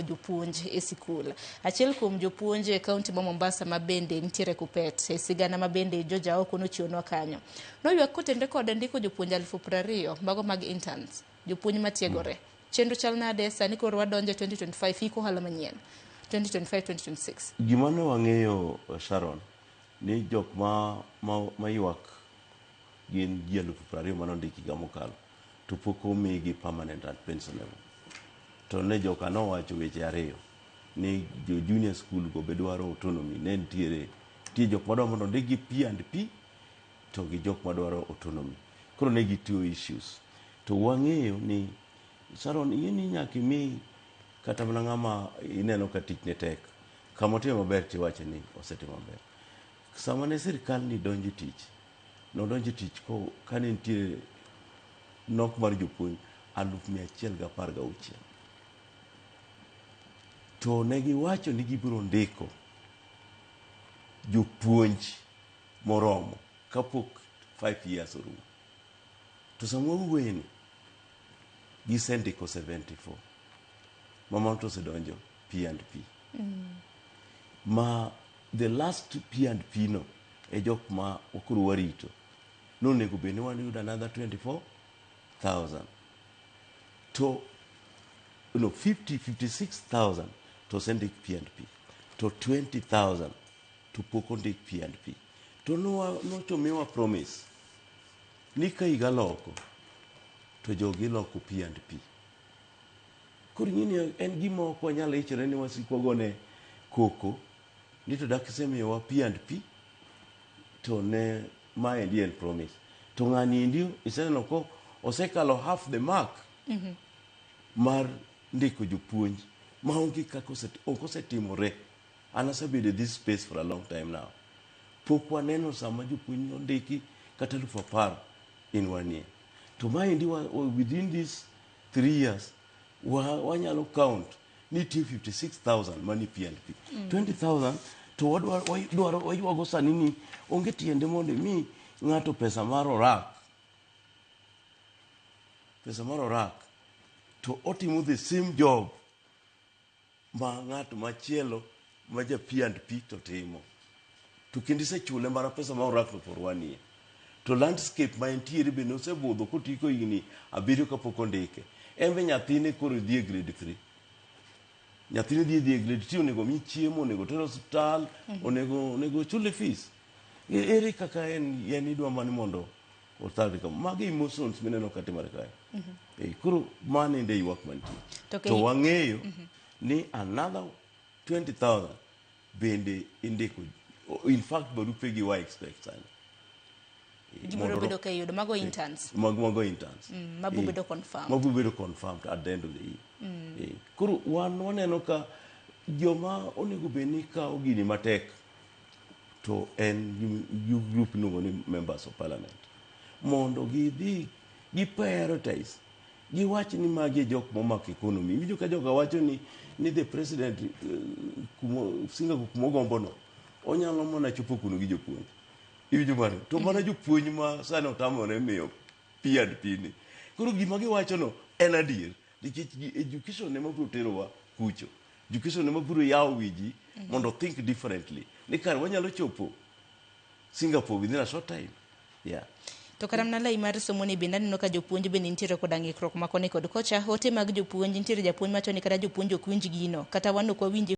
jopuonj e sikul. Achiel kuom jopuonj e kaunti ma Mombasa ma bende nitiere Kupet e sigana ma bende Joja Oko nochiwonwa kanyo. Noywak kotenore kod ndiko jopuonj 20,000 mago mag interns, jopuonj matiegore. Chenro chal nade sani koro wadonjo 2025 iko hala manyien 2025-2026. Gima ne wang'eyo Sharon ni jok ma ywak gin ji 20,000 manondiki higa mokalo to pok omigi permanent and pensionable. To ne joka nowacho weche ariyo ni jo junior school go be dwaro autonomy. Ne nitiere jok madwaro mondo ndikgi P&P to gi jok madwaro autonomy. Koro ne gitiyo issues. To wang'eyo ni Sharon ni nyaka imi kata mana ng'ama ineno ka tich ne tek. Kama otimo maber tiwacho ni osetimo maber. Sama ne sirkal ni donjo tich, nodonjo tich ka ne nitie nok mar jopuonj 116,000. To ne giwacho ni gibiro ndiko jopuonj moromo kapok 5 years orumo. To sama wuweni gisendiko 74 mama to osedonjo P&P. Ma the last P&P no e jok ma okuru warito nonego bende wayudo another 24,000 to 56,000 to sendik P&P to 20,000 to pok ondik P&P. To nochomiwa promise ni ka higa loko to jogi loko P&P. Koro ng'ini en gima ok wanyal ichore ni wasikwagone koko ni to dak isemiyowa P&P to ne maendi en promise. To ng'ani indio iseneno ko osekalo half the mark mar ndiko jopuonj maonge kaka ok osetimore. An asebedo this space for a long time now. Pok waneno sama jopuonj ondiki kata 10,000 in 1 year. To maendi within these 3 years wanyalo count ni tiyo 56,000 mani P&P. 20,000 to wayuago sani ni onge tiende mondo mi ng'ato pesa mar orak to otimo the same job ma ng'ato machielo ma ja P&P to timo. To kendo isechule mana pesa ma orak no for 1 year. To landscape ma entiere bende osebudho kotiko higni 7 kapok ondike. Embe nyathine koro dhi e grade 3. Nyathine dhi e grade 3 onego mi chiemo, onego ter hospital, onego chule fees. Ere kaka en idwa mani mondo othari kama. Magi emotions mineno katimore kae. Koro mane nde ywak mantie. To wang'eyo ni another 20,000 bende indiko. In fact barupe gi wa expect sana. Jibiro bedo ka yudo mago interns. Mago interns. Mabubedo confirmed. Mabubedo confirmed at the end of the year. Koro waneno ka joma onego beni ka ogini matek to en group nungo ni members of parliament. Mondo gi prioritize. Giwach ni magi jok momak economy. Iwinjo ka joka wacho ni the president singa kumogombo no onyalo mona chopo kuno gi jopuonj. Iwinjo mane to mana jopuonj ma sani otamore miyo P&P ni. Koro gima giwacho no en adier nikech education ema biro terowa kucho. Education ema biro yawo wiji mondo think differently. Ni kar wanyalo chopo Singapore within a short time. Yeah. To kata mana lai mar somo ni bende aneno ka jopuonj bende nitiere kod ng'ikruok makoni kod kocha. Ote mag jopuonj nitiere japuonj machoni kata jopuonj ok winj gino kata wan ok wawinj